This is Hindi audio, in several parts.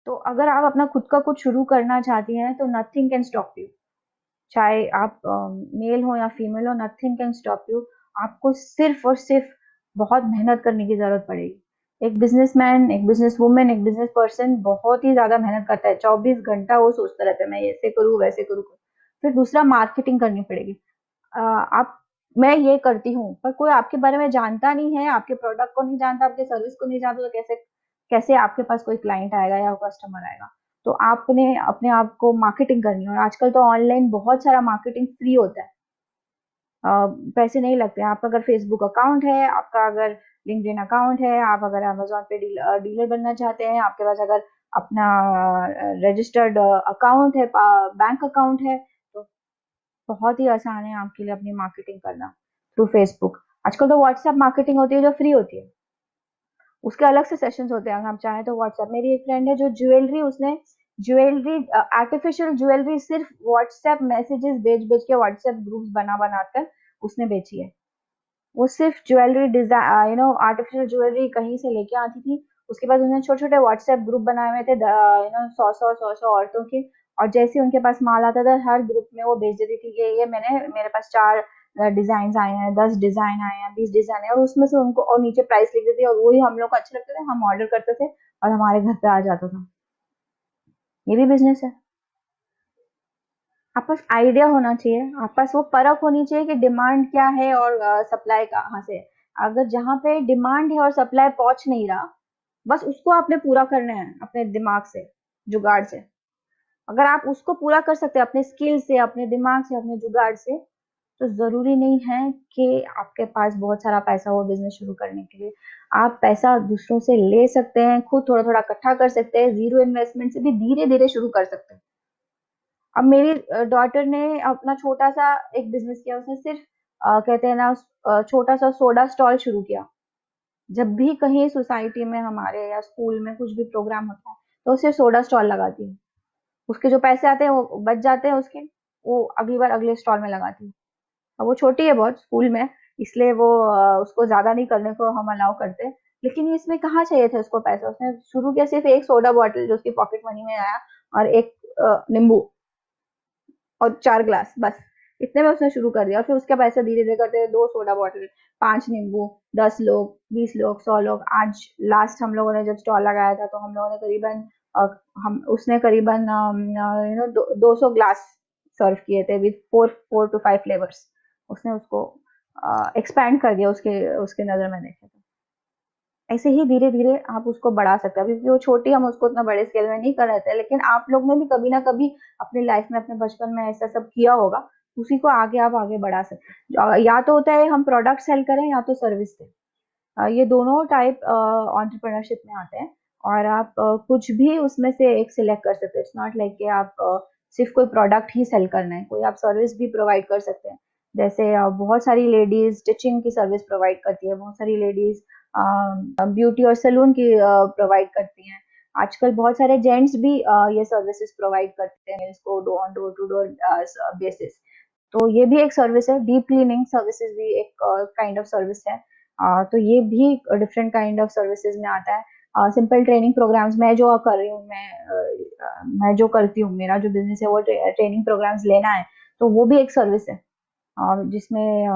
तो अगर आप अपना खुद का कुछ शुरू करना चाहती हैं तो नथिंग कैन स्टॉप यू। चाहे आप मेल हो या फीमेल हो, नथिंग कैन स्टॉप यू। आपको सिर्फ और सिर्फ बहुत मेहनत करने की जरूरत पड़ेगी। एक बिजनेसमैन, एक बिजनेस वुमेन, एक बिजनेस पर्सन बहुत ही ज्यादा मेहनत करता है। 24 घंटा वो सोचता रहता है मैं ऐसे करूँ वैसे करूँ। फिर दूसरा, मार्केटिंग करनी पड़ेगी। आप मैं ये करती हूँ पर कोई आपके बारे में जानता नहीं है, आपके प्रोडक्ट को नहीं जानता, आपके सर्विस को नहीं जानता, तो कैसे कैसे आपके पास कोई क्लाइंट आएगा या कस्टमर आएगा। तो आपने अपने आप को मार्केटिंग करनी है। और आजकल तो ऑनलाइन बहुत सारा मार्केटिंग फ्री होता है। अ, पैसे नहीं लगते हैं। आपका अगर फेसबुक अकाउंट है, आपका अगर लिंक्डइन अकाउंट है, आप अगर अमेजोन पे डीलर बनना चाहते हैं, आपके पास अगर अपना रजिस्टर्ड अकाउंट है, बैंक अकाउंट है, तो बहुत ही आसान है आपके लिए अपनी मार्केटिंग करना थ्रू फेसबुक। आजकल तो व्हाट्सएप मार्केटिंग होती है जो फ्री होती है, उसके अलग से सेशंस होते हैं। अगर आप चाहें तो व्हाट्सएप, मेरी एक फ्रेंड है जो ज्वेलरी, उसने ज्वेलरी, आर्टिफिशियल ज्वेलरी सिर्फ व्हाट्सएप मैसेजेस भेज भेज के, व्हाट्सएप ग्रुप्स बना बनाकर उसने बेची है। वो सिर्फ ज्वेलरी डिजाइन, आर्टिफिशियल ज्वेलरी कहीं से लेके आती थी। उसके बाद उन्होंने छोटे छोटे व्हाट्सएप ग्रुप बनाए हुए थे, 100 100 ऑर्तों के। और जैसे ही उनके पास माल आता था, हर ग्रुप में वो भेज देती थी कि ये मेरे पास 4 डिजाइन आए हैं, 10 डिजाइन आए हैं, 20 डिजाइन है। और उसमें से उनको और नीचे प्राइस लिख देती थी, और वही हम लोग को अच्छे लगते थे, हम ऑर्डर करते थे और हमारे घर पे आ जाता था। ये भी बिजनेस है। आप पास आइडिया होना चाहिए, आप पास वो परख होनी चाहिए कि डिमांड क्या है और सप्लाई कहाँ से है। अगर जहाँ पे डिमांड है और सप्लाई पहुंच नहीं रहा, बस उसको आपने पूरा करना है अपने दिमाग से, जुगाड़ से। अगर आप उसको पूरा कर सकते हैं अपने स्किल से, अपने दिमाग से, अपने जुगाड़ से, तो जरूरी नहीं है कि आपके पास बहुत सारा पैसा हो बिजनेस शुरू करने के लिए। आप पैसा दूसरों से ले सकते हैं, खुद थोड़ा थोड़ा इकट्ठा कर सकते हैं, जीरो इन्वेस्टमेंट से भी धीरे धीरे शुरू कर सकते हैं। अब मेरी डॉटर ने अपना छोटा सा एक बिजनेस किया। उसने सिर्फ कहते हैं ना, छोटा सा सोडा स्टॉल शुरू किया। जब भी कहीं सोसाइटी में हमारे या स्कूल में कुछ भी प्रोग्राम होता है, तो उसे सोडा स्टॉल लगाती है। उसके जो पैसे आते हैं वो बच जाते हैं उसके, वो अगली बार अगले स्टॉल में लगाती है। अब वो छोटी है बहुत स्कूल में, इसलिए वो उसको ज्यादा नहीं करने को हम अलाउ करते। लेकिन इसमें कहाँ चाहिए था उसको पैसा, उसने शुरू किया सिर्फ एक सोडा बॉटल जो उसकी पॉकेट मनी में आया, और एक नींबू और 4 ग्लास, बस इतने में उसने शुरू कर दिया। और फिर उसके पैसे धीरे धीरे करते 2 सोडा बॉटल, 5 नींबू, 10 लोग, 20 लोग, 100 लोग। आज लास्ट हम लोगों ने जब स्टॉल लगाया था, तो हम लोगों ने करीबन हम उसने करीबन 200 ग्लास सर्व किए थे विद 4 to 5 फ्लेवर्स। उसने उसको एक्सपैंड कर दिया उसके उसके नजर में देखे तो। ऐसे ही धीरे धीरे आप उसको बढ़ा सकते हैं। क्योंकि वो छोटी, हम उसको उतना बड़े स्केल में नहीं कर रहे थे, लेकिन आप लोग ने भी कभी ना कभी अपनी लाइफ में, अपने बचपन में ऐसा सब किया होगा। उसी को आगे आप आगे बढ़ा सकते हैं। या तो होता है हम प्रोडक्ट सेल करें या तो सर्विस दें। ये दोनों टाइप एंटरप्रेन्योरशिप में आते हैं। और आप कुछ भी उसमें से एक सिलेक्ट कर सकते हैं। इट्स नॉट लाइक कि आप सिर्फ कोई प्रोडक्ट ही सेल करना है, कोई आप सर्विस भी प्रोवाइड कर सकते हैं। जैसे बहुत सारी लेडीज स्टिचिंग की सर्विस प्रोवाइड करती है, बहुत सारी लेडीज ब्यूटी और सैलून की प्रोवाइड करती हैं। आजकल बहुत सारे जेंट्स भी ये सर्विसेज प्रोवाइड करते हैं इसको on door to door basis. तो ये भी एक सर्विस है। डीप क्लीनिंग सर्विसेज भी एक काइंड ऑफ सर्विस है। तो ये भी डिफरेंट काइंड ऑफ सर्विसेज में आता है। सिंपल ट्रेनिंग प्रोग्राम्स मैं जो कर रही हूँ, मैं जो करती हूँ, मेरा जो बिजनेस है वो ट्रेनिंग प्रोग्राम्स लेना है। तो वो भी एक सर्विस है, जिसमें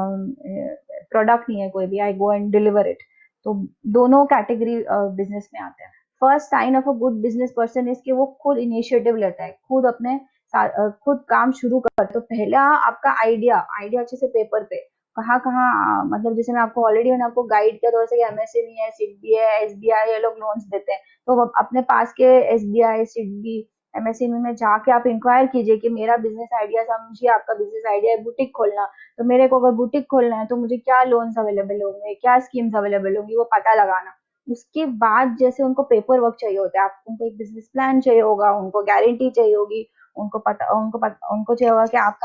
प्रोडक्ट नहीं है कोई भी, I go and deliver it. तो दोनों कैटेगरी बिजनेस में आते हैं। First sign of a good business person is कि वो खुद इनिशिएटिव लेता है, खुद अपने खुद काम शुरू करता है। तो पहला आपका आइडिया आइडिया अच्छे से पेपर पे, कहाँ कहाँ मतलब जैसे मैं आपको ऑलरेडी मैंने आपको गाइड किया थोड़ा सा, एमएसएमई है, सिडबी है, एसबीआई, ये लोग लोन्स देते हैं। तो अपने पास के एसबीआई, सिडबी, एमएसएमई में जाके आप इंक्वायर कीजिए कि मेरा बिजनेस आइडिया समझिए, आपका बिजनेस आइडिया है बुटीक खोलना। तो मेरे को अगर बुटीक खोलना है तो मुझे क्या लोन्स अवेलेबल होंगे, क्या स्कीम्स अवेलेबल होंगी, वो पता लगाना। उसके बाद जैसे उनको पेपर वर्क चाहिए होता है, आप उनको एक बिजनेस प्लान चाहिए होगा, उनको गारंटी चाहिए होगी, उनको चाहिए होगा कि आप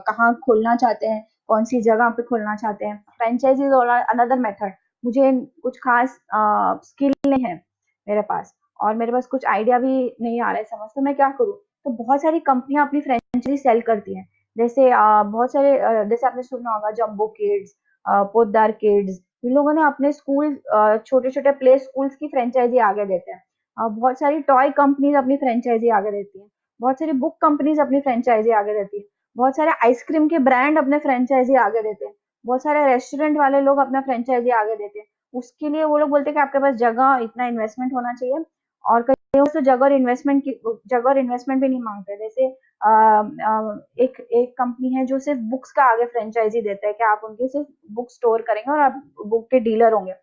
कहाँ खोलना चाहते हैं, कौन सी जगह पे खोलना चाहते हैं। फ्रेंचाइजीज और अनदर मेथड। मुझे कुछ खास स्किल नहीं है मेरे पास, और मेरे पास कुछ आइडिया भी नहीं आ रहा है समझ, तो मैं क्या करूँ। तो बहुत सारी कंपनियां अपनी फ्रेंचाइजी सेल करती हैं। जैसे बहुत सारे जैसे आपने सुना होगा जंबो किड्स, पोद्दार किड्स, इन लोगों ने अपने स्कूल, छोटे छोटे प्ले स्कूल्स की फ्रेंचाइजी आगे देते हैं। बहुत सारी टॉय कंपनीज अपनी फ्रेंचाइजी आगे देती हैं, बहुत सारी बुक कंपनीज अपनी फ्रेंचाइजी आगे देती है, बहुत सारे आइसक्रीम के ब्रांड अपने फ्रेंचाइजी आगे देते हैं, बहुत सारे रेस्टोरेंट वाले लोग अपना फ्रेंचाइजी आगे देते हैं। उसके लिए वो लोग बोलते हैं कि आपके पास जगह इतना इन्वेस्टमेंट होना चाहिए, और कई तो जगह और इन्वेस्टमेंट भी नहीं मांगते। जैसे एक एक कंपनी है जो सिर्फ बुक्स का आगे फ्रेंचाइजी देता है कि आप उनके सिर्फ बुक स्टोर करेंगे और आप बुक के डीलर होंगे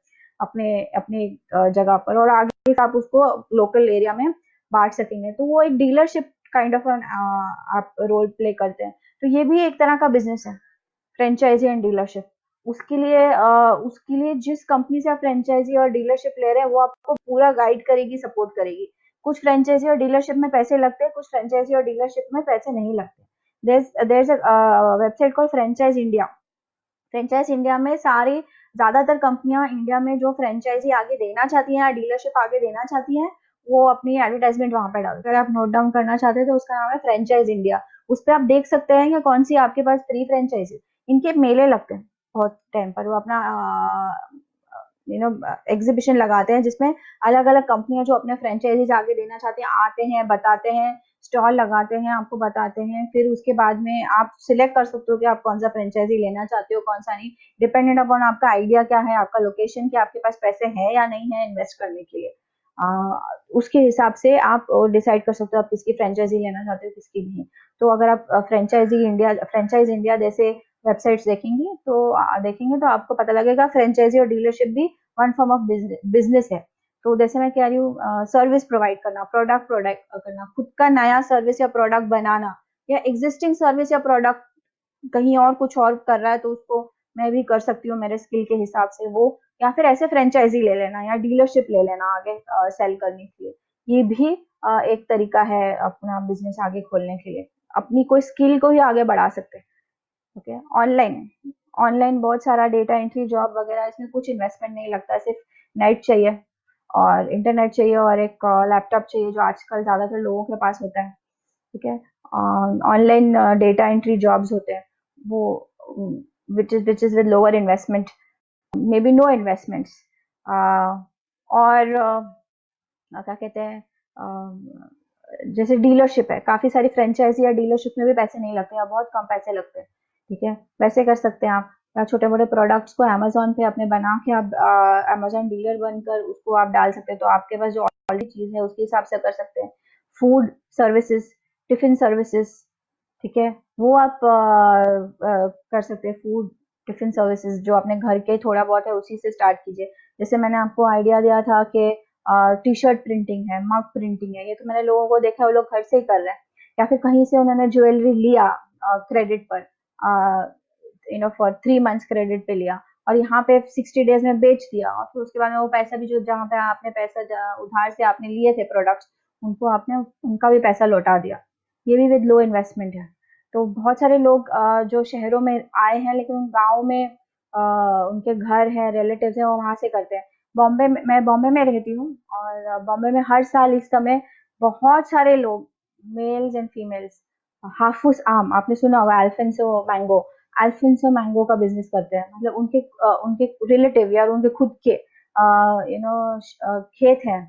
अपने अपने जगह पर, और आगे आप उसको लोकल एरिया में बांट सकेंगे। तो वो एक डीलरशिप काइंड ऑफ आप रोल प्ले करते हैं। तो ये भी एक तरह का बिजनेस है, फ्रेंचाइजी एंड डीलरशिप। उसके लिए जिस कंपनी से आप फ्रेंचाइजी और डीलरशिप ले रहे हैं वो आपको पूरा गाइड करेगी, सपोर्ट करेगी। कुछ फ्रेंचाइजी और डीलरशिप में पैसे लगते हैं, कुछ फ्रेंचाइजी और डीलरशिप में पैसे नहीं लगते। There is a website called franchise India. Franchise India में सारी ज्यादातर कंपनियां इंडिया में जो फ्रेंचाइजी आगे देना चाहती हैं या डीलरशिप आगे देना चाहती हैं, वो अपनी एडवर्टाइजमेंट वहां पे डालते हैं। अगर आप नोट डाउन करना चाहते हैं तो उसका नाम है फ्रेंचाइज इंडिया। उस पर आप देख सकते हैं कि कौन सी आपके पास फ्री फ्रेंचाइजी। इनके मेले लगते हैं बहुत टाइम पर, वो अपना एग्जीबिशन लगाते हैं जिसमें अलग अलग कंपनियां जो अपने फ्रेंचाइजीज आगे देना चाहते हैं आते हैं, बताते हैं, स्टॉल लगाते हैं, आपको बताते हैं। फिर उसके बाद में आप सिलेक्ट कर सकते हो कि आप कौन सा फ्रेंचाइजी लेना चाहते हो, कौन सा नहीं, डिपेंडेंट अपॉन आपका आइडिया क्या है, आपका लोकेशन, कि आपके पास पैसे हैं या नहीं है इन्वेस्ट करने के लिए। उसके हिसाब से आप डिसाइड कर सकते हो आप किसकी फ्रेंचाइजी लेना चाहते हो, किसकी नहीं। तो अगर आप फ्रेंचाइज इंडिया जैसे वेबसाइट्स देखेंगे तो आपको पता लगेगा फ्रेंचाइजी और डीलरशिप भी वन फॉर्म ऑफ बिजनेस है। तो जैसे मैं कह रही हूँ, सर्विस प्रोवाइड करना, प्रोडक्ट करना, खुद का नया सर्विस या प्रोडक्ट बनाना, या एग्जिस्टिंग सर्विस या प्रोडक्ट कहीं और कुछ और कर रहा है तो उसको मैं भी कर सकती हूँ मेरे स्किल के हिसाब से वो, या फिर ऐसे फ्रेंचाइजी ले लेना या डीलरशिप ले लेना आगे सेल करने के लिए। ये भी एक तरीका है अपना बिजनेस आगे खोलने के लिए, अपनी कोई स्किल को ही आगे बढ़ा सकते हैं। ओके, ऑनलाइन ऑनलाइन बहुत सारा डेटा एंट्री जॉब वगैरह, इसमें कुछ इन्वेस्टमेंट नहीं लगता, सिर्फ नेट चाहिए और इंटरनेट चाहिए और एक लैपटॉप चाहिए जो आजकल ज्यादातर लोगों के पास होता है। ठीक है, ऑनलाइन डेटा एंट्री जॉब्स होते हैं वो, which is with lower investment, may be no investments. और क्या कहते हैं, जैसे डीलरशिप है, काफी सारी फ्रेंचाइजी या डीलरशिप में भी पैसे नहीं लगते या बहुत कम पैसे लगते हैं। ठीक है, वैसे कर सकते हैं आप, या छोटे मोटे प्रोडक्ट्स को अमेजोन पे अपने बना के आप अमेजोन डीलर बनकर उसको आप डाल सकते हैं। तो आपके पास जो ऑलरेडी चीज है उसके हिसाब से कर सकते हैं। फूड सर्विसेज, टिफिन सर्विसेज, ठीक है, वो आप कर सकते हैं। फूड टिफिन सर्विसेज जो अपने घर के थोड़ा बहुत है उसी से स्टार्ट कीजिए। जैसे मैंने आपको आइडिया दिया था कि टी शर्ट प्रिंटिंग है, मग प्रिंटिंग है, ये तो मैंने लोगों को देखा है वो लोग घर से ही कर रहे हैं, या फिर कहीं से उन्होंने ज्वेलरी लिया क्रेडिट पर, फॉर 3 मंथ्स क्रेडिट पे लिया और यहाँ पे 60 डेज में बेच दिया, और फिर उसके बाद में वो पैसा भी जो जहाँ पे आपने पैसा उधार से आपने लिए थे प्रोडक्ट्स, उनको आपने उनका भी पैसा लौटा दिया। ये भी विद लो इन्वेस्टमेंट है। तो बहुत सारे लोग जो शहरों में आए हैं लेकिन गाँव में उनके घर है, रिलेटिव्स हैं, वो वहां से करते हैं। मैं बॉम्बे में रहती हूँ और बॉम्बे में हर साल इस समय बहुत सारे लोग, मेल्स एंड फीमेल्स, हाफूस आम आपने सुना होगा, अल्फिंसो मैंगो का बिजनेस करते हैं। मतलब उनके रिलेटिव या उनके खुद के खेत हैं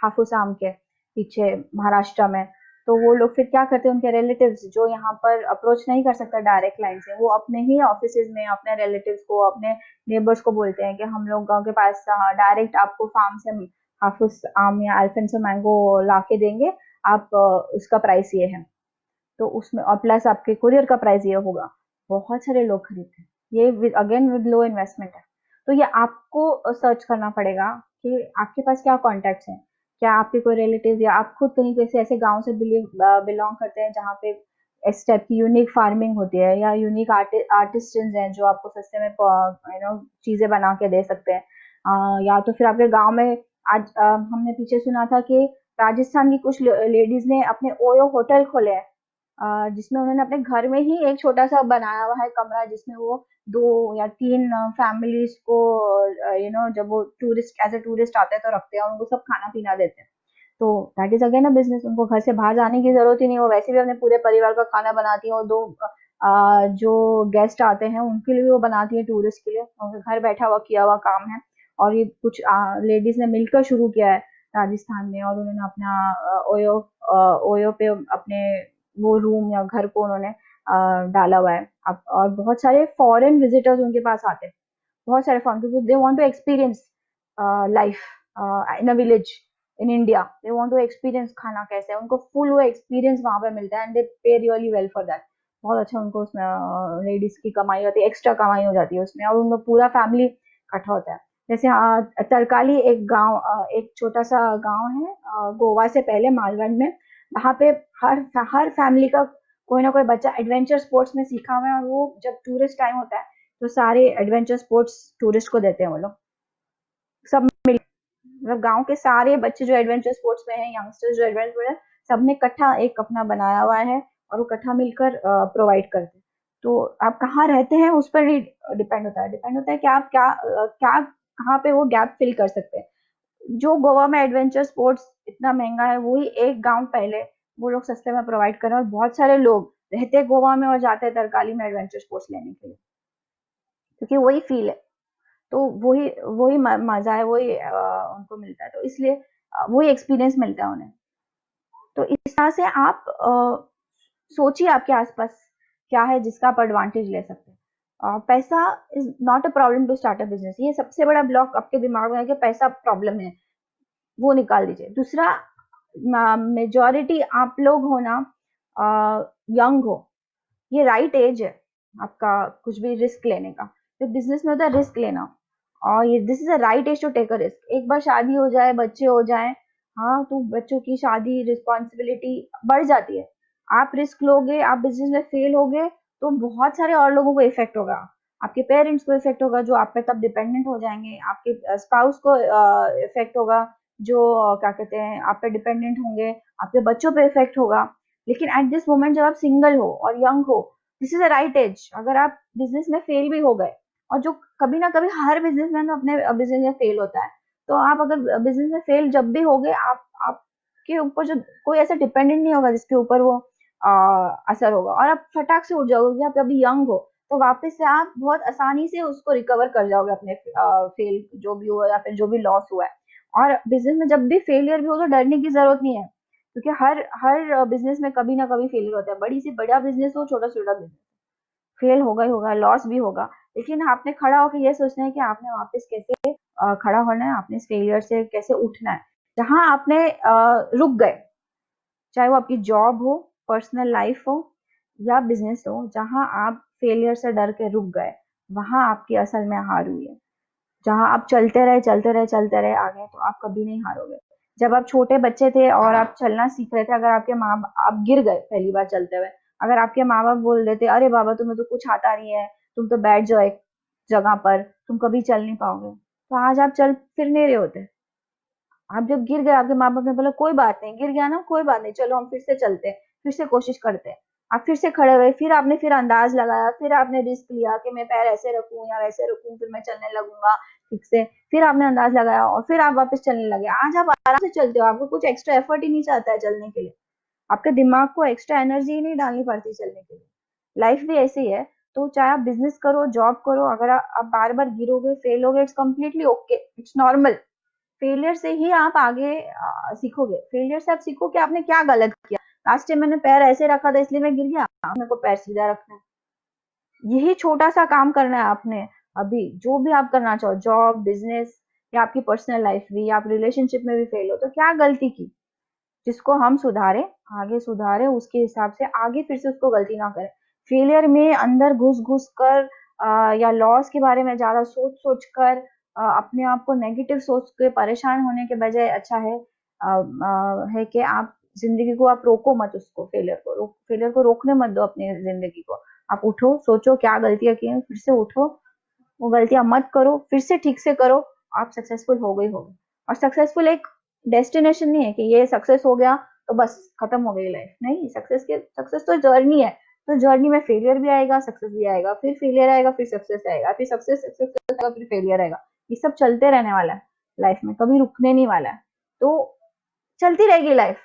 हाफूस आम के पीछे महाराष्ट्र में। तो वो लोग फिर क्या करते हैं, उनके रिलेटिव्स जो यहाँ पर अप्रोच नहीं कर सकता डायरेक्ट लाइन से, वो अपने ही ऑफिस में अपने रिलेटिव्स को, अपने नेबर्स को बोलते हैं कि हम लोग गाँव के पास डायरेक्ट आपको फार्म से हाफूस आम या अल्फिंसो मैंगो ला के देंगे, आप उसका प्राइस ये है। तो उसमें और प्लस आपके कुरियर का प्राइस ये होगा। बहुत सारे लोग खरीदते हैं, ये अगेन विद लो इन्वेस्टमेंट है। तो ये आपको सर्च करना पड़ेगा कि आपके पास क्या कॉन्टेक्ट्स हैं, क्या आपके कोई रिलेटिव या आप खुद कहीं कैसे ऐसे गांव से बिलोंग करते हैं जहाँ पे इस टाइप की यूनिक फार्मिंग होती है, या यूनिक आर्टिस्टन्स हैं जो आपको सस्ते में चीजें बना के दे सकते हैं। या तो फिर आपके गांव में आज हमने पीछे सुना था कि राजस्थान की कुछ लेडीज ने अपने ओयो होटल खोले हैं, जिसमें उन्होंने अपने घर में ही एक छोटा सा बनाया हुआ है कमरा, जिसमें वो 2 या 3 फैमिलीज को जब वो टूरिस्ट एज ए टूरिस्ट आते हैं तो रखते हैं और उनको सब खाना पीना देते हैं। तो that is again a business, उनको घर से बाहर जाने की जरूरत ही नहीं, वो वैसे भी अपने पूरे परिवार का खाना बनाती है, और जो गेस्ट आते हैं उनके लिए भी वो बनाती है, टूरिस्ट के लिए उनके घर बैठा हुआ किया हुआ काम है। और ये कुछ लेडीज ने मिलकर शुरू किया है, राजस्थान में, और उन्होंने अपना ओयो ओयो पे अपने वो रूम या घर को उन्होंने डाला हुआ है। और बहुत सारे फॉरेन विजिटर्स उनके पास आते हैं, बहुत सारे फॉरेन, क्योंकि they want to experience life in a village in India. They want to experience खाना कैसे है, उनको फुल वो एक्सपीरियंस वहां पे मिलता है, एंड दे पे रियली वेल फॉर दैट। बहुत अच्छा उनको उसमें लेडीज की कमाई होती है, एक्स्ट्रा कमाई हो जाती है उसमें, और उनका पूरा फैमिली इकट्ठा होता है। जैसे तरकाली एक गांव, एक छोटा सा गांव है गोवा से पहले मालवण में। वहां पे हर हर फैमिली का कोई ना कोई बच्चा एडवेंचर स्पोर्ट्स में सीखा हुआ है, और वो जब टूरिस्ट टाइम होता है तो सारे एडवेंचर स्पोर्ट्स टूरिस्ट को देते हैं वो लोग सब मिल। मतलब गांव के सारे बच्चे जो एडवेंचर स्पोर्ट्स में हैं, यंगस्टर्स जो एडवेंचर में, सबने इकट्ठा एक अपना बनाया हुआ है, और वो इकट्ठा मिलकर प्रोवाइड करते हैं। तो आप कहाँ रहते हैं उस पर ही डिपेंड होता है कि आप क्या कहाँ पे वो गैप फिल कर सकते हैं। जो गोवा में एडवेंचर स्पोर्ट्स इतना महंगा है, वही एक गांव पहले वो लोग सस्ते में प्रोवाइड कर रहे हैं, और बहुत सारे लोग रहते हैं गोवा में और जाते हैं तरकाली में एडवेंचर स्पोर्ट्स लेने के लिए, क्योंकि वही फील है। तो वही वही मजा है, वही उनको मिलता है, तो इसलिए वही एक्सपीरियंस मिलता है उन्हें। तो इस तरह से आप सोचिए आपके आसपास क्या है जिसका आप एडवांटेज ले सकते हैं। पैसा is not a problem to start a business. ये सबसे बड़ा ब्लॉक आपके दिमाग में है कि पैसा प्रॉब्लम है, वो निकाल दीजिए। दूसरा, मेजॉरिटी आप लोग हो ना यंग हो, ये राइट एज है आपका कुछ भी रिस्क लेने का। तो बिजनेस में होता है रिस्क लेना, और ये this is a right age to take a risk. एक बार शादी हो जाए, बच्चे हो जाए, हाँ, तो बच्चों की शादी रिस्पॉन्सिबिलिटी बढ़ जाती है। आप रिस्क लोगे, आप बिजनेस में फेल होगे, तो बहुत सारे और लोगों को इफेक्ट होगा। आपके पेरेंट्स को इफेक्ट होगा जो आप पे तब डिपेंडेंट हो जाएंगे, आपके स्पाउस को इफेक्ट होगा जो क्या कहते हैं आप पे डिपेंडेंट होंगे, आपके बच्चों पे इफेक्ट होगा। लेकिन एट दिस मोमेंट जब आप सिंगल हो और यंग हो, this is the right age. अगर आप बिजनेस में फेल भी हो गए, और जो कभी ना कभी हर बिजनेसमैन अपने बिजनेस में फेल होता है, तो आप अगर बिजनेस में फेल जब भी हो गए, आपके ऊपर जो कोई ऐसा डिपेंडेंट नहीं होगा जिसके ऊपर वो असर होगा, और आप फटाक से उठ जाओगे। आप अभी यंग हो, तो वापस से आप बहुत आसानी से उसको रिकवर कर जाओगे, अपने फेल जो भी हुआ या फिर जो भी लॉस हुआ है। और बिजनेस में जब भी फेलियर भी हो तो डरने की जरूरत नहीं है, क्योंकि हर हर बिजनेस में कभी ना कभी फेलियर होता है। बड़ी से बड़ा बिजनेस हो, छोटा से छोटा बिजनेस, फेल होगा ही होगा, लॉस भी होगा। लेकिन आपने खड़ा होकर ये सोचना है कि आपने वापस कैसे खड़ा होना है, आपने इस फेलियर से कैसे उठना है। जहां आपने रुक गए, चाहे वो आपकी जॉब हो, पर्सनल लाइफ हो, या बिजनेस हो, जहां आप फेलियर से डर के रुक गए, वहां आपकी असल में हार हुई है। जहां आप चलते रहे चलते रहे चलते रहे आगे, तो आप कभी नहीं हारोगे। जब आप छोटे बच्चे थे और आप चलना सीख रहे थे, अगर आपके माँ आप गिर गए पहली बार चलते हुए, अगर आपके माँ बाप बोल देते अरे बाबा तुम्हें तो कुछ आता नहीं है, तुम तो बैठ जाओ एक जगह पर, तुम कभी चल नहीं पाओगे, तो आज आप चल फिर नहीं रहे होते। आप जब गिर गए, आपके माँ बाप ने बोला कोई बात नहीं, गिर गया ना, कोई बात नहीं, चलो हम फिर से चलते हैं, फिर से कोशिश करते हैं। आप फिर से खड़े हुए, फिर आपने फिर अंदाज लगाया, फिर आपने रिस्क लिया कि मैं पैर ऐसे रखूं या वैसे रखूं, फिर मैं चलने लगूंगा ठीक से। फिर आपने अंदाज लगाया और फिर आप वापस चलने लगे। आज आप आराम से चलते हो, आपको कुछ एक्स्ट्रा एफर्ट ही नहीं चाहता है चलने के लिए। आपके दिमाग को एक्स्ट्रा एनर्जी ही नहीं डालनी पड़ती चलने के लिए। लाइफ भी ऐसी है। तो चाहे आप बिजनेस करो, जॉब करो, अगर आप बार बार गिरोगे, फेल होगे, it's completely okay, it's normal. Failure से ही आप आगे सीखोगे। फेलियर से आप सीखो कि आपने क्या गलत किया। लास्ट टाइम मैंने पैर ऐसे रखा था इसलिए मैं गिर गया, मेरे को पैर सीधा रखना है। यही छोटा सा काम करना है आपने। अभी जो भी आप करना चाहो, जॉब, बिजनेस, या आपकी पर्सनल लाइफ भी, या आप रिलेशनशिप में भी फेल हो, तो क्या गलती की जिसको हम सुधारे, आगे सुधारे, उसके हिसाब से आगे फिर से उसको गलती ना करें। फेलियर में अंदर घुस घुस कर या लॉस के बारे में ज्यादा सोच सोच कर अपने आप को नेगेटिव सोच के परेशान होने के बजाय अच्छा है कि आप जिंदगी को आप रोको मत, उसको फेलियर को रोकने मत दो अपनी जिंदगी को। आप उठो, सोचो क्या गलतियां की हैं, फिर से उठो, वो गलतियां मत करो, फिर से ठीक से करो, आप सक्सेसफुल हो गई होगी। और सक्सेसफुल एक डेस्टिनेशन नहीं है कि ये सक्सेस हो गया तो बस खत्म हो गई लाइफ। नहीं, सक्सेस तो जर्नी है। तो जर्नी में फेलियर भी आएगा, सक्सेस भी आएगा, फिर फेलियर आएगा, फिर सक्सेस आएगा, फिर सक्सेस आएगा, फिर फेलियर आएगा। ये सब चलते रहने वाला है लाइफ में, कभी रुकने नहीं वाला है। तो चलती रहेगी लाइफ।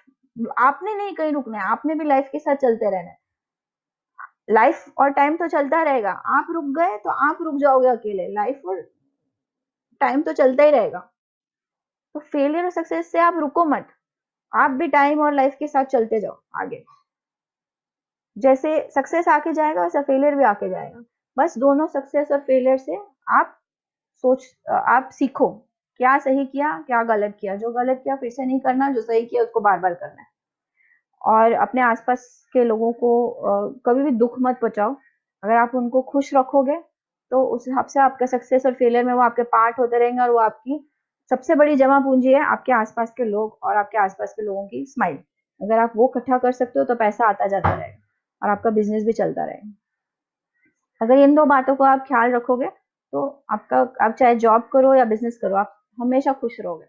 आपने नहीं कहीं रुकना है, आपने भी लाइफ के साथ चलते रहना है। लाइफ और टाइम तो चलता रहेगा। आप रुक गए तो आप रुक जाओगे अकेले, लाइफ और टाइम तो चलता ही रहेगा। तो फेलियर और सक्सेस से आप रुको मत, आप भी टाइम और लाइफ के साथ चलते जाओ आगे। जैसे सक्सेस आके जाएगा वैसा फेलियर भी आके जाएगा, बस दोनों सक्सेस और फेलियर से आप आप सीखो क्या सही किया क्या गलत किया, जो गलत किया फिर से नहीं करना, जो सही किया उसको बार बार करना है। और अपने आसपास के लोगों को कभी भी दुख मत पहुंचाओ। अगर आप उनको खुश रखोगे तो उस हिसाब से आपका सक्सेस और फेलियर में वो आपके पार्ट होते रहेंगे, और वो आपकी सबसे बड़ी जमा पूंजी है आपके आसपास के लोग और आपके आसपास के लोगों की स्माइल। अगर आप वो इकट्ठा कर सकते हो तो पैसा आता जाता रहेगा और आपका बिजनेस भी चलता रहेगा। अगर इन दो बातों को आप ख्याल रखोगे तो आपका, आप चाहे जॉब करो या बिजनेस करो, आप हमेशा खुश रहोगे।